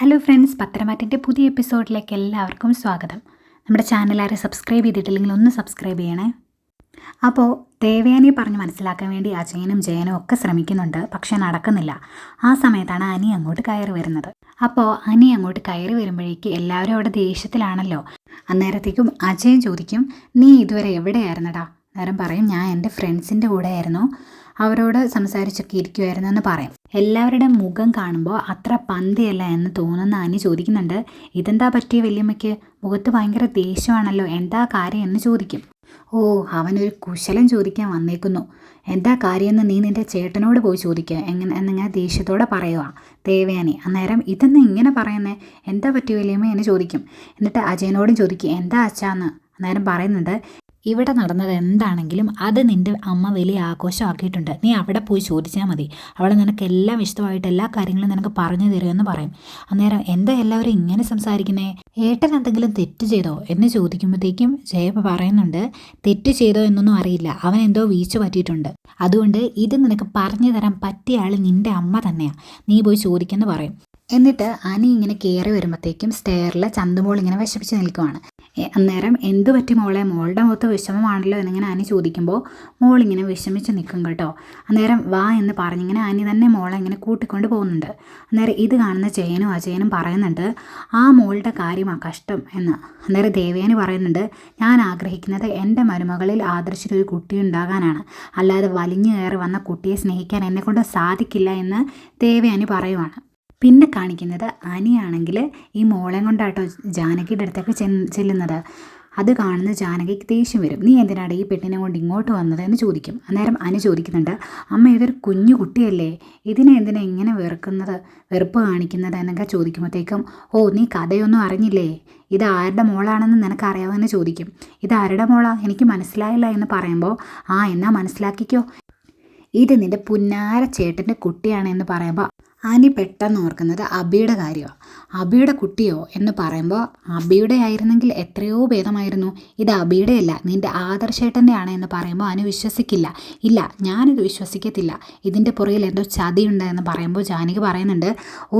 Hello friends, പത്തരമാറ്റിൻ്റെ പുതിയ എപ്പിസോഡിലേക്ക് എല്ലാവർക്കും സ്വാഗതം. നമ്മുടെ ചാനൽ ആരും സബ്സ്ക്രൈബ് ചെയ്തിട്ടില്ലെങ്കിൽ ഒന്ന് സബ്സ്ക്രൈബ് ചെയ്യണേ. അപ്പോൾ ദേവയാനിയെ പറഞ്ഞ് മനസ്സിലാക്കാൻ വേണ്ടി അജയനും ജയനും ഒക്കെ ശ്രമിക്കുന്നുണ്ട്, പക്ഷെ നടക്കുന്നില്ല. ആ സമയത്താണ് അനി അങ്ങോട്ട് കയറി വരുന്നത്. അപ്പോൾ അനി അങ്ങോട്ട് കയറി വരുമ്പോഴേക്ക് എല്ലാവരും അവിടെ ദേഷ്യത്തിലാണല്ലോ. അന്നേരത്തേക്കും അജയൻ ചോദിക്കും, നീ ഇതുവരെ എവിടെയായിരുന്നടാ? നേരം പറയും, ഞാൻ എൻ്റെ ഫ്രണ്ട്സിൻ്റെ കൂടെ ആയിരുന്നു, അവരോട് സംസാരിച്ചൊക്കെ ഇരിക്കുമായിരുന്നു എന്ന് പറയും. എല്ലാവരുടെ മുഖം കാണുമ്പോൾ അത്ര പന്തിയല്ല എന്ന് തോന്നുന്ന അനി ചോദിക്കുന്നുണ്ട്, ഇതെന്താ പറ്റിയ വല്യമ്മയ്ക്ക്? മുഖത്ത് ഭയങ്കര ദേഷ്യമാണല്ലോ, എന്താ കാര്യം എന്ന് ചോദിക്കും. ഓ, അവനൊരു കുശലം ചോദിക്കാൻ വന്നേക്കുന്നു. എന്താ കാര്യമെന്ന് നീ നിൻ്റെ ചേട്ടനോട് പോയി ചോദിക്കുക എന്നിങ്ങനെ ദേഷ്യത്തോടെ പറയുക ദേവയാനി. അന്നേരം ഇതെന്ന് ഇങ്ങനെ പറയുന്നേ, എന്താ പറ്റിയ വല്യമ്മ എന്ന് ചോദിക്കും. എന്നിട്ട് അജയനോടും ചോദിക്കും, എന്താ അച്ഛാന്ന്. അന്നേരം പറയുന്നുണ്ട്, ഇവിടെ നടന്നത് എന്താണെങ്കിലും അത് നിൻ്റെ അമ്മ വലിയ ആഘോഷമാക്കിയിട്ടുണ്ട്, നീ അവിടെ പോയി ചോദിച്ചാൽ മതി, അവളെ നിനക്ക് എല്ലാം വിശദമായിട്ട് എല്ലാ കാര്യങ്ങളും നിനക്ക് പറഞ്ഞു തരുമെന്ന് പറയും. അന്നേരം എന്താ എല്ലാവരും ഇങ്ങനെ സംസാരിക്കുന്നേ, ഏട്ടൻ എന്തെങ്കിലും തെറ്റ് ചെയ്തോ എന്ന് ചോദിക്കുമ്പോഴത്തേക്കും ജയ പറയുന്നുണ്ട്, തെറ്റ് ചെയ്തോ എന്നൊന്നും അറിയില്ല, അവൻ എന്തോ വീഴ്ച പറ്റിയിട്ടുണ്ട്, അതുകൊണ്ട് ഇത് നിനക്ക് പറഞ്ഞു തരാൻ പറ്റിയ ആൾ നിൻ്റെ അമ്മ തന്നെയാണ്, നീ പോയി ചോദിക്കുമെന്ന് പറയും. എന്നിട്ട് അനി ഇങ്ങനെ കയറി വരുമ്പോഴത്തേക്കും സ്റ്റെയറിൽ ചന്തുമോൾ ഇങ്ങനെ വിഷമിച്ച് നിൽക്കുവാണ്. അന്നേരം എന്തു പറ്റി മോളെ, മോളുടെ മുഖത്ത് വിഷമമാണല്ലോ എന്നിങ്ങനെ അനി ചോദിക്കുമ്പോൾ മോളിങ്ങനെ വിഷമിച്ച് നിൽക്കും കേട്ടോ. അന്നേരം വാ എന്ന് പറഞ്ഞിങ്ങനെ അനി തന്നെ മോളെ ഇങ്ങനെ കൂട്ടിക്കൊണ്ട് പോകുന്നുണ്ട്. അന്നേരം ഇത് കാണുന്ന ജയനും അജയനും പറയുന്നുണ്ട്, ആ മോളുടെ കാര്യമാണ് കഷ്ടം എന്ന്. അന്നേരം ദേവയാനി പറയുന്നുണ്ട്, ഞാൻ ആഗ്രഹിക്കുന്നത് എൻ്റെ മരുമകളിൽ ആദർശിച്ചൊരു കുട്ടി ഉണ്ടാകാനാണ്, അല്ലാതെ വലിഞ്ഞു കയറി വന്ന കുട്ടിയെ സ്നേഹിക്കാൻ എന്നെക്കൊണ്ട് സാധിക്കില്ല എന്ന് ദേവയാനി പറയുവാണ്. പിന്നെ കാണിക്കുന്നത് അനിയാണെങ്കിൽ ഈ മോളെ കൊണ്ടാട്ടോ ജാനകിയുടെ അടുത്തേക്ക് ചെല്ലുന്നത്. അത് കാണുന്ന ജാനകിക്ക് ദേഷ്യം വരും, നീ എന്തിനാണ് ഈ പെണ്ണിനെ കൊണ്ട് ഇങ്ങോട്ട് വന്നത് എന്ന് ചോദിക്കും. അന്നേരം അനി ചോദിക്കുന്നുണ്ട്, അമ്മ ഇതൊരു കുഞ്ഞു കുട്ടിയല്ലേ, ഇതിനെ എന്തിനാ ഇങ്ങനെ വെറുപ്പ് കാണിക്കുന്നത് എന്നൊക്കെ ചോദിക്കുമ്പോഴത്തേക്കും, ഓ നീ കഥയൊന്നും അറിഞ്ഞില്ലേ, ഇത് ആരുടെ മോളാണെന്ന് നിനക്ക് അറിയാമെന്ന് ചോദിക്കും. ഇത് ആരുടെ മോളാ, എനിക്ക് മനസ്സിലായില്ല എന്ന് പറയുമ്പോൾ, ആ എന്നാ മനസ്സിലാക്കിക്കോ, ഇത് നിൻ്റെ പുന്നാര ചേട്ടൻ്റെ കുട്ടിയാണ് എന്ന് പറയുമ്പോൾ അനി പെട്ടെന്ന് ഓർക്കുന്നത് അബിയുടെ കാര്യമാണ്. അബിയുടെ കുട്ടിയോ എന്ന് പറയുമ്പോൾ, അബിയുടെ ആയിരുന്നെങ്കിൽ എത്രയോ ഭേദമായിരുന്നു, ഇത് അബിയുടെ അല്ല നിൻ്റെ ആദർശേട്ടൻ്റെ ആണ് എന്ന് പറയുമ്പോൾ അനി വിശ്വസിക്കില്ല. ഇല്ല, ഞാനിത് വിശ്വസിക്കത്തില്ല, ഇതിൻ്റെ പുറകിൽ എന്തോ ചതിയുണ്ട് എന്ന് പറയുമ്പോൾ ജാനകി പറയുന്നുണ്ട്,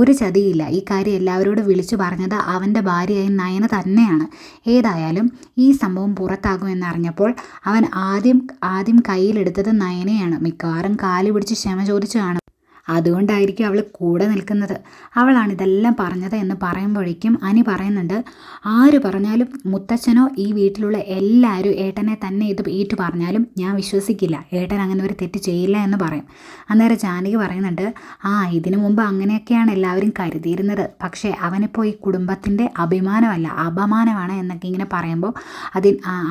ഒരു ചതിയില്ല, ഈ കാര്യം എല്ലാവരോടും വിളിച്ചു പറഞ്ഞത് അവൻ്റെ ഭാര്യയായി നയന തന്നെയാണ്. ഏതായാലും ഈ സംഭവം പുറത്താകുമെന്നറിഞ്ഞപ്പോൾ അവൻ ആദ്യം കയ്യിലെടുത്തത് നയനയാണ്, മിക്കവാറും കാല് പിടിച്ച് ക്ഷമ ചോദിച്ചതാണ്, അതുകൊണ്ടായിരിക്കും അവൾ കൂടെ നിൽക്കുന്നത്, അവളാണ് ഇതെല്ലാം പറഞ്ഞത് എന്ന് പറയുമ്പോഴേക്കും അനി പറയുന്നുണ്ട്, ആര് പറഞ്ഞാലും മുത്തച്ഛനോ ഈ വീട്ടിലുള്ള എല്ലാവരും ഏട്ടനെ തന്നെ ഇത് ഏറ്റു പറഞ്ഞാലും ഞാൻ വിശ്വസിക്കില്ല, ഏട്ടൻ അങ്ങനെ ഒരു തെറ്റ് ചെയ്യില്ല എന്ന് പറയും. അന്നേരം ജാനകി പറയുന്നുണ്ട്, ഇതിനു മുമ്പ് അങ്ങനെയൊക്കെയാണ് എല്ലാവരും കരുതിയിരുന്നത്, പക്ഷേ അവനിപ്പോൾ ഈ കുടുംബത്തിൻ്റെ അഭിമാനമല്ല അപമാനമാണ് എന്നൊക്കെ ഇങ്ങനെ പറയുമ്പോൾ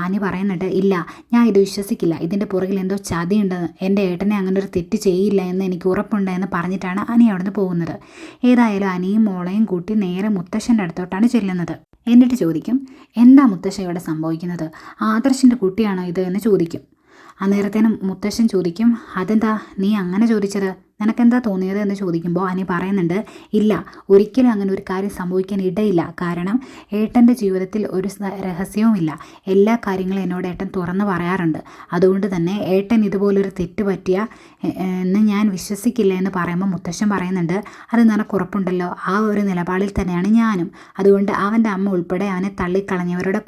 അനി പറയുന്നുണ്ട്, ഇല്ല ഞാൻ ഇത് വിശ്വസിക്കില്ല, ഇതിൻ്റെ പുറകിൽ എന്തോ ചതിയുണ്ടെന്ന്, എൻ്റെ ഏട്ടനെ അങ്ങനെ ഒരു തെറ്റ് ചെയ്യില്ല എന്ന് എനിക്ക് ഉറപ്പുണ്ട് എന്ന് പറഞ്ഞിട്ടാണ് അനി അവിടുന്ന് പോകുന്നത്. ഏതായാലും അനിയും മോളെയും കൂട്ടി നേരെ മുത്തശ്ശൻ്റെ അടുത്തോട്ടാണ് ചെല്ലുന്നത്. എന്നിട്ട് ചോദിക്കും, എന്താ മുത്തശ്ശ ഇവിടെ സംഭവിക്കുന്നത്, ആദർശിൻ്റെ കുട്ടിയാണോ ഇത് എന്ന് ചോദിക്കും. അന്നേരത്തേനും മുത്തശ്ശൻ ചോദിക്കും, അതെന്താ നീ അങ്ങനെ ചോദിച്ചത്, നിനക്കെന്താ തോന്നിയത് എന്ന് ചോദിക്കുമ്പോൾ അനി പറയുന്നുണ്ട്, ഇല്ല ഒരിക്കലും അങ്ങനെ ഒരു കാര്യം സംഭവിക്കാൻ ഇടയില്ല, കാരണം ഏട്ടൻ്റെ ജീവിതത്തിൽ ഒരു രഹസ്യവുമില്ല, എല്ലാ കാര്യങ്ങളും എന്നോട് ഏട്ടൻ തുറന്നു പറയാറുണ്ട്, അതുകൊണ്ട് തന്നെ ഏട്ടൻ ഇതുപോലൊരു തെറ്റ് പറ്റിയ എന്ന് ഞാൻ വിശ്വസിക്കില്ല എന്ന് പറയുമ്പോൾ മുത്തശ്ശൻ പറയുന്നുണ്ട്, അത് നിനക്ക് ഉറപ്പുണ്ടല്ലോ, ആ ഒരു നിലപാടിൽ തന്നെയാണ് ഞാനും, അതുകൊണ്ട് അവൻ്റെ അമ്മ ഉൾപ്പെടെ അവനെ തള്ളിക്കളഞ്ഞവരുടെ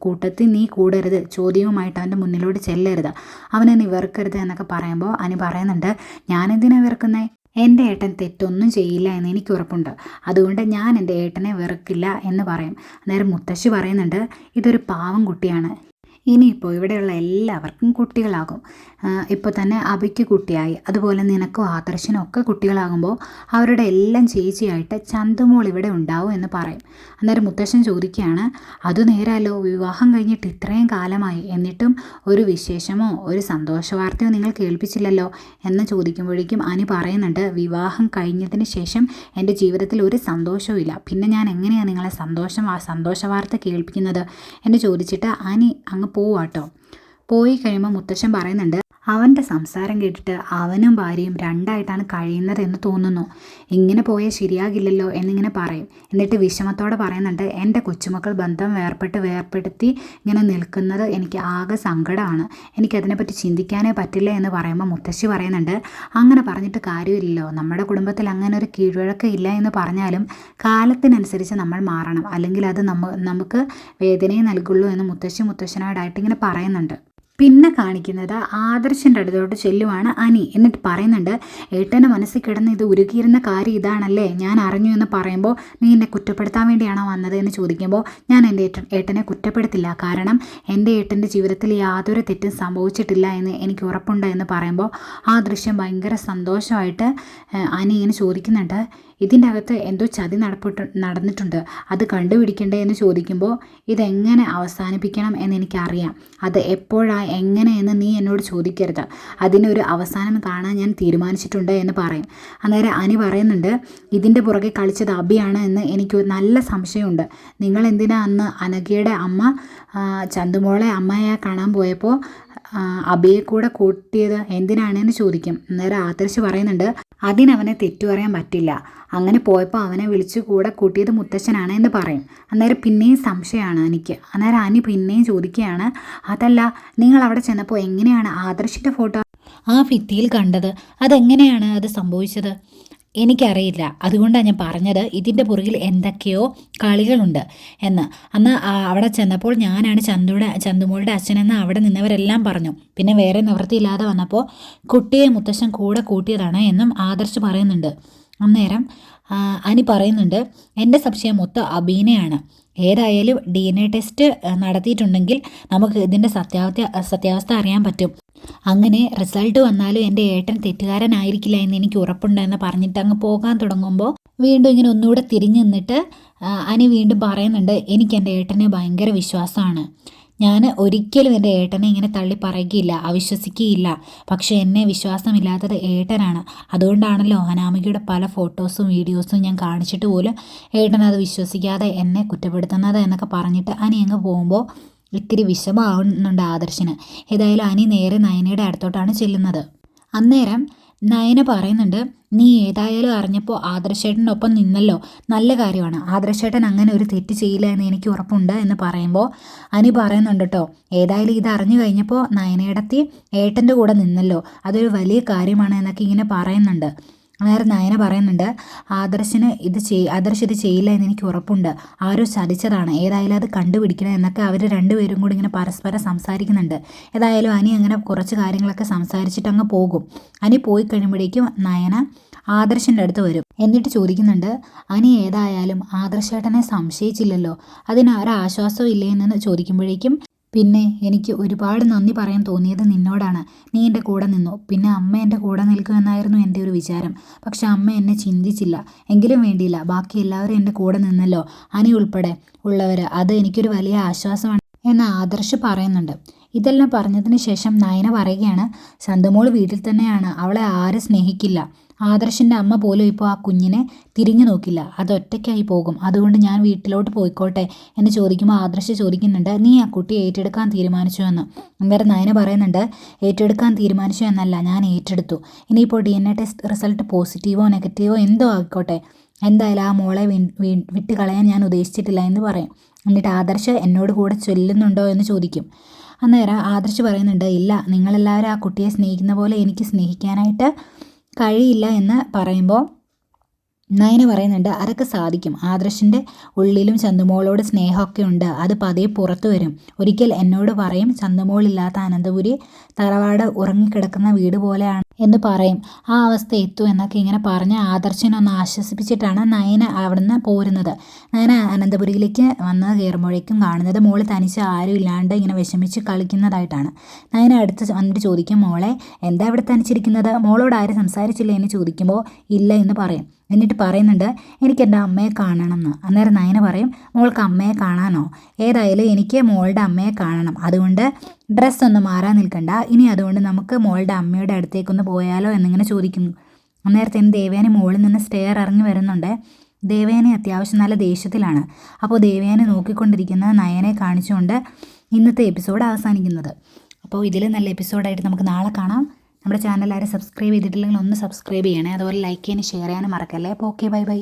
കൂട്ടത്തിൽ നീ കൂടരുത്, ചോദ്യവുമായിട്ട് അവൻ്റെ മുന്നിലോട്ട് ചെല്ലരുത്, അവനെ നീ വെറുക്കരുത് എന്നൊക്കെ പറയുമ്പോൾ അനി പറയുന്നുണ്ട്, ഞാനെന്തിനാ വെറുക്കുന്നേ, എൻ്റെ ഏട്ടൻ തെറ്റൊന്നും ചെയ്യില്ല എന്ന് എനിക്ക് ഉറപ്പുണ്ട്, അതുകൊണ്ട് ഞാൻ എൻ്റെ ഏട്ടനെ വെറുക്കില്ല എന്ന് പറയും. അന്നേരം മുത്തശ്ശി പറയുന്നുണ്ട്, ഇതൊരു പാവം കുട്ടിയാണ്, ഇനിയിപ്പോൾ ഇവിടെയുള്ള എല്ലാവർക്കും കുട്ടികളാകും, ഇപ്പോൾ തന്നെ അബിക്ക് കുട്ടിയായി, അതുപോലെ നിനക്കും ആദർശനും ഒക്കെ കുട്ടികളാകുമ്പോൾ അവരുടെ എല്ലാം ചേച്ചിയായിട്ട് ചന്തുമോൾ ഇവിടെ ഉണ്ടാവും എന്ന് പറയും. അന്നേരം മുത്തശ്ശൻ ചോദിക്കുകയാണ്, അത് നേരാലോ, വിവാഹം കഴിഞ്ഞിട്ട് ഇത്രയും കാലമായി എന്നിട്ടും ഒരു വിശേഷമോ ഒരു സന്തോഷ വാർത്തയോ നിങ്ങൾ കേൾപ്പിച്ചില്ലല്ലോ എന്ന് ചോദിക്കുമ്പോഴേക്കും അനി പറയുന്നുണ്ട്, വിവാഹം കഴിഞ്ഞതിന് ശേഷം എൻ്റെ ജീവിതത്തിൽ ഒരു സന്തോഷവും ഇല്ല, പിന്നെ ഞാൻ എങ്ങനെയാണ് നിങ്ങളെ സന്തോഷ വാർത്ത കേൾപ്പിക്കുന്നത് എന്ന് ചോദിച്ചിട്ട് അനി അങ്ങ് പോവാട്ടോ. പോയി കഴിയുമ്പോൾ മുത്തശ്ശൻ പറയുന്നുണ്ട്, അവൻ്റെ സംസാരം കേട്ടിട്ട് അവനും ഭാര്യയും രണ്ടായിട്ടാണ് കഴിയുന്നത് എന്ന് തോന്നുന്നു. ഇങ്ങനെ പോയാൽ ശരിയാകില്ലല്ലോ എന്നിങ്ങനെ പറയും. എന്നിട്ട് വിഷമത്തോടെ പറയുന്നുണ്ട്, എൻ്റെ കൊച്ചുമക്കൾ ബന്ധം വേർപെടുത്തി ഇങ്ങനെ നിൽക്കുന്നത് എനിക്ക് ആകെ സങ്കടമാണ്. എനിക്കതിനെപ്പറ്റി ചിന്തിക്കാനേ പറ്റില്ല എന്ന് പറയുമ്പോൾ മുത്തശ്ശി പറയുന്നുണ്ട്, അങ്ങനെ പറഞ്ഞിട്ട് കാര്യമില്ലല്ലോ. നമ്മുടെ കുടുംബത്തിൽ അങ്ങനെ ഒരു കീഴ്വഴക്കം ഇല്ല എന്ന് പറഞ്ഞാലും കാലത്തിനനുസരിച്ച് നമ്മൾ മാറണം, അല്ലെങ്കിൽ അത് നമുക്ക് വേദനയെ നൽകുള്ളൂ എന്ന് മുത്തശ്ശനോടായിട്ട് ഇങ്ങനെ പറയുന്നുണ്ട്. പിന്നെ കാണിക്കുന്നത് ആദർശിൻ്റെ അടുത്തോട്ട് ചെല്ലുവാണ് അനി. എന്നിട്ട് പറയുന്നുണ്ട്, ഏട്ടൻ്റെ മനസ്സിൽ കിടന്ന് ഇത് ഉരുകിയിരുന്ന കാര്യം ഇതാണല്ലേ, ഞാൻ അറിഞ്ഞു എന്ന് പറയുമ്പോൾ നീ എന്നെ കുറ്റപ്പെടുത്താൻ വേണ്ടിയാണോ വന്നത് എന്ന് ചോദിക്കുമ്പോൾ ഞാൻ എൻ്റെ ഏട്ടനെ കുറ്റപ്പെടുത്തില്ല. കാരണം എൻ്റെ ഏട്ടൻ്റെ ജീവിതത്തിൽ യാതൊരു തെറ്റും സംഭവിച്ചിട്ടില്ല എന്ന് എനിക്ക് ഉറപ്പുണ്ട് എന്ന് പറയുമ്പോൾ ആ ദൃശ്യം ഭയങ്കര സന്തോഷമായിട്ട് അനി ഇങ്ങനെ ചോദിക്കുന്നുണ്ട്, ഇതിൻ്റെ അകത്ത് എന്തോ ചതി നടന്നിട്ടുണ്ട്, അത് കണ്ടുപിടിക്കണ്ടേ എന്ന് ചോദിക്കുമ്പോൾ ഇതെങ്ങനെ അവസാനിപ്പിക്കണം എന്നെനിക്കറിയാം, അത് എങ്ങനെയെന്ന് നീ എന്നോട് ചോദിക്കരുത്, അതിനൊരു അവസാനം കാണാൻ ഞാൻ തീരുമാനിച്ചിട്ടുണ്ട് എന്ന് പറയും. അന്നേരം അനി പറയുന്നുണ്ട്, ഇതിൻ്റെ പുറകെ കളിച്ചത് അബിയാണ് എന്ന് എനിക്ക് നല്ല സംശയമുണ്ട്. നിങ്ങൾ എന്തിനാ അന്ന് അനഘയുടെ അമ്മ ചന്തുമോളെ അമ്മയെ കാണാൻ പോയപ്പോൾ അബിയെ കൂടെ കൂട്ടിയത് എന്തിനാണെന്ന് ചോദിക്കും. അന്നേരം ആദർശ് പറയുന്നുണ്ട്, അതിനവനെ തെറ്റു പറയാൻ പറ്റില്ല, അങ്ങനെ പോയപ്പോൾ അവനെ വിളിച്ച് കൂടെ കൂട്ടിയത് മുത്തച്ഛനാണ് എന്ന് പറയും. അന്നേരം പിന്നെയും സംശയമാണ് എനിക്ക്. അന്നേരം അനി പിന്നെയും ചോദിക്കുകയാണ്, അതല്ല, നിങ്ങൾ അവിടെ ചെന്നപ്പോൾ എങ്ങനെയാണ് ആദർശിൻ്റെ ഫോട്ടോ ആ ഭിത്തിയിൽ കണ്ടത്? അതെങ്ങനെയാണ് അത് സംഭവിച്ചത്? എനിക്കറിയില്ല, അതുകൊണ്ടാണ് ഞാൻ പറഞ്ഞത് ഇതിൻ്റെ പുറകിൽ എന്തൊക്കെയോ കളികളുണ്ട് എന്ന്. അന്ന് അവിടെ ചെന്നപ്പോൾ ഞാനാണ് ചന്തുമോളുടെ അച്ഛനെന്ന് അവിടെ നിന്നവരെല്ലാം പറഞ്ഞു. പിന്നെ വേറെ നിവൃത്തിയില്ലാതെ വന്നപ്പോൾ കുട്ടിയെ മുത്തശ്ശൻ കൂടെ കൂട്ടിയതാണ് എന്നും ആദർശ് പറയുന്നുണ്ട്. അന്നേരം അനി പറയുന്നുണ്ട്, എൻ്റെ സംശയം മൊത്തം അബീനയാണ്. ഏതായാലും DNA ടെസ്റ്റ് നടത്തിയിട്ടുണ്ടെങ്കിൽ നമുക്ക് ഇതിൻ്റെ സത്യാവസ്ഥ അറിയാൻ പറ്റും. അങ്ങനെ റിസൾട്ട് വന്നാലും എൻ്റെ ഏട്ടൻ തെറ്റുകാരനായിരിക്കില്ല എന്ന് എനിക്ക് ഉറപ്പുണ്ടെന്ന് പറഞ്ഞിട്ട് അങ്ങ് പോകാൻ തുടങ്ങുമ്പോൾ വീണ്ടും ഇങ്ങനെ ഒന്നുകൂടെ തിരിഞ്ഞു നിന്നിട്ട് അനി വീണ്ടും പറയുന്നുണ്ട്, എനിക്ക് എൻ്റെ ഏട്ടനെ ഭയങ്കര വിശ്വാസമാണ്. ഞാൻ ഒരിക്കലും എൻ്റെ ഏട്ടനെ ഇങ്ങനെ തള്ളി പറയുകയില്ല, അവിശ്വസിക്കുകയില്ല. പക്ഷേ എന്നെ വിശ്വാസമില്ലാത്തത് ഏട്ടനാണ്. അതുകൊണ്ടാണല്ലോ അനാമികയുടെ പല ഫോട്ടോസും വീഡിയോസും ഞാൻ കാണിച്ചിട്ട് പോലും ഏട്ടൻ അത് വിശ്വസിക്കാതെ എന്നെ കുറ്റപ്പെടുത്തുന്നത് എന്നൊക്കെ പറഞ്ഞിട്ട് അനി അങ്ങ് പോകുമ്പോൾ ഇത്തിരി വിഷമമാവുന്നുണ്ട് ആദർശിന്. ഏതായാലും അനി നേരെ നയനയുടെ അടുത്തോട്ടാണ് ചെല്ലുന്നത്. അന്നേരം നയന പറയുന്നുണ്ട്, നീ ഏതായാലും അറിഞ്ഞപ്പോൾ ആദർശേട്ടനൊപ്പം നിന്നല്ലോ, നല്ല കാര്യമാണ്. ആദർശേട്ടൻ അങ്ങനെ ഒരു തെറ്റ് ചെയ്യില്ല എന്ന് എനിക്ക് ഉറപ്പുണ്ട് എന്ന് പറയുമ്പോൾ അനി പറയുന്നുണ്ട് കേട്ടോ, ഏതായാലും ഇത് അറിഞ്ഞു കഴിഞ്ഞപ്പോൾ നയനയിടത്തി ഏട്ടൻ്റെ കൂടെ നിന്നല്ലോ, അതൊരു വലിയ കാര്യമാണ് എന്നൊക്കെ ഇങ്ങനെ പറയുന്നുണ്ട്. അന്നേരം നയന പറയുന്നുണ്ട്, ആദർശ് ഇത് ചെയ്യില്ല എന്ന് എനിക്ക് ഉറപ്പുണ്ട്, ആരോ ചതിച്ചതാണ്, ഏതായാലും അത് കണ്ടുപിടിക്കണം എന്നൊക്കെ അവർ രണ്ടുപേരും കൂടി ഇങ്ങനെ പരസ്പരം സംസാരിക്കുന്നുണ്ട്. ഏതായാലും അനി അങ്ങനെ കുറച്ച് കാര്യങ്ങളൊക്കെ സംസാരിച്ചിട്ട് അങ്ങ് പോകും. അനി പോയി കഴിയുമ്പോഴേക്കും നയന ആദർശിൻ്റെ അടുത്ത് വരും. എന്നിട്ട് ചോദിക്കുന്നുണ്ട്, അനി ഏതായാലും ആദർശേട്ടനെ സംശയിച്ചില്ലല്ലോ, അതിന് ഒരാശ്വാസവും ഇല്ലേ എന്ന് ചോദിക്കുമ്പോഴേക്കും, പിന്നെ എനിക്ക് ഒരുപാട് നന്ദി പറയാൻ തോന്നിയത് നിന്നോടാണ്. നീ എൻ്റെ കൂടെ നിന്നു. പിന്നെ അമ്മ എൻ്റെ കൂടെ നിൽക്കുമെന്നായിരുന്നു എൻ്റെ ഒരു വിചാരം. പക്ഷെ അമ്മ എന്നെ ചിന്തിച്ചില്ല. എങ്കിലും വേണ്ടിയില്ല, ബാക്കി എല്ലാവരും എൻ്റെ കൂടെ നിന്നല്ലോ, അനി ഉൾപ്പെടെ ഉള്ളവർ. അത് എനിക്കൊരു വലിയ ആശ്വാസമാണ് എന്ന് ആദർശ് പറയുന്നുണ്ട്. ഇതെല്ലാം പറഞ്ഞതിന് ശേഷം നയന പറയുകയാണ്, ചന്തുമോൾ വീട്ടിൽ തന്നെയാണ്, അവളെ ആരും സ്നേഹിക്കില്ല. ആദർശിൻ്റെ അമ്മ പോലും ഇപ്പോൾ ആ കുഞ്ഞിനെ തിരിഞ്ഞു നോക്കില്ല, അത് ഒറ്റയ്ക്കായി പോകും. അതുകൊണ്ട് ഞാൻ വീട്ടിലോട്ട് പോയിക്കോട്ടെ എന്ന് ചോദിക്കുമ്പോൾ ആദർശ് ചോദിക്കുന്നുണ്ട്, നീ ആ കുട്ടിയെ ഏറ്റെടുക്കാൻ തീരുമാനിച്ചു എന്ന്. അന്നേരം നയന പറയുന്നുണ്ട്, ഏറ്റെടുക്കാൻ തീരുമാനിച്ചു എന്നല്ല, ഞാൻ ഏറ്റെടുത്തു. ഇനിയിപ്പോൾ DNA ടെസ്റ്റ് റിസൾട്ട് പോസിറ്റീവോ നെഗറ്റീവോ എന്തോ ആയിക്കോട്ടെ, എന്തായാലും ആ മോളെ വിട്ട് കളയാൻ ഞാൻ ഉദ്ദേശിച്ചിട്ടില്ല എന്ന് പറയും. എന്നിട്ട് ആദർശ് എന്നോട് കൂടെ ചൊല്ലുന്നുണ്ടോ എന്ന് ചോദിക്കും. അന്നേരം ആദർശ് പറയുന്നുണ്ട്, ഇല്ല, നിങ്ങളെല്ലാവരും ആ കുട്ടിയെ സ്നേഹിക്കുന്ന പോലെ എനിക്ക് സ്നേഹിക്കാനായിട്ട് കഴിയില്ല എന്ന് പറയുമ്പോൾ നയന പറയുന്നുണ്ട്, അതൊക്കെ സാധിക്കും. ആദർശിൻ്റെ ഉള്ളിലും ചന്തുമോളോട് സ്നേഹമൊക്കെ ഉണ്ട്, അത് പതിയെ പുറത്തു വരും. ഒരിക്കൽ എന്നോട് പറയും, ചന്തുമോളില്ലാത്ത അനന്തപുരി തറവാട് ഉറങ്ങിക്കിടക്കുന്ന വീട് പോലെയാണ് എന്ന് പറയും, ആ അവസ്ഥ എത്തും എന്നൊക്കെ ഇങ്ങനെ പറഞ്ഞ് ആദർശനൊന്ന് ആശ്വസിപ്പിച്ചിട്ടാണ് നയന അവിടുന്ന് പോരുന്നത്. നയന അനന്തപുരിയിലേക്ക് വന്ന് കയറുമ്പോഴേക്കും കാണുന്നത് മോള് തനിച്ച് ആരും ഇല്ലാണ്ട് ഇങ്ങനെ വിഷമിച്ച് കളിക്കുന്നതായിട്ടാണ്. നയന അടുത്ത് വന്നിട്ട് ചോദിക്കും, മോളെ എന്താ ഇവിടെ തനിച്ചിരിക്കുന്നത്, മോളോട് ആരും സംസാരിച്ചില്ല എന്ന് ചോദിക്കുമ്പോൾ ഇല്ല എന്ന് പറയും. എന്നിട്ട് പറയുന്നുണ്ട്, എനിക്ക് എൻ്റെ അമ്മയെ കാണണമെന്ന്. അന്നേരം നയന പറയും, മോൾക്ക് അമ്മയെ കാണാനോ? ഏതായാലും എനിക്ക് മോളുടെ അമ്മയെ കാണണം, അതുകൊണ്ട് ഡ്രസ്സൊന്നും മാറാൻ നിൽക്കണ്ട, ഇനി അതുകൊണ്ട് നമുക്ക് മോളുടെ അമ്മയുടെ അടുത്തേക്കൊന്ന് പോയാലോ എന്നിങ്ങനെ ചോദിക്കുന്നു. അന്നേരത്തേന് ദേവയാനി മുകളിൽ നിന്ന് സ്റ്റെയർ ഇറങ്ങി വരുന്നുണ്ട്. ദേവയാനി അത്യാവശ്യം നല്ല ദേഷ്യത്തിലാണ്. അപ്പോൾ ദേവയാനി നോക്കിക്കൊണ്ടിരിക്കുന്ന നയനെ കാണിച്ചുകൊണ്ട് ഇന്നത്തെ എപ്പിസോഡ് അവസാനിക്കുന്നത്. അപ്പോൾ ഇതിൽ നല്ല എപ്പിസോഡായിട്ട് നമുക്ക് നാളെ കാണാം. നമ്മുടെ ചാനൽ ആരും സബ്സ്ക്രൈബ് ചെയ്തിട്ടില്ലെങ്കിൽ ഒന്ന് സബ്സ്ക്രൈബ് ചെയ്യണേ. അതുപോലെ ലൈക്ക് ചെയ്യാനും ഷെയർ ചെയ്യാനും മറക്കല്ലേ. അപ്പോൾ ഓക്കെ, ബൈ ബൈ.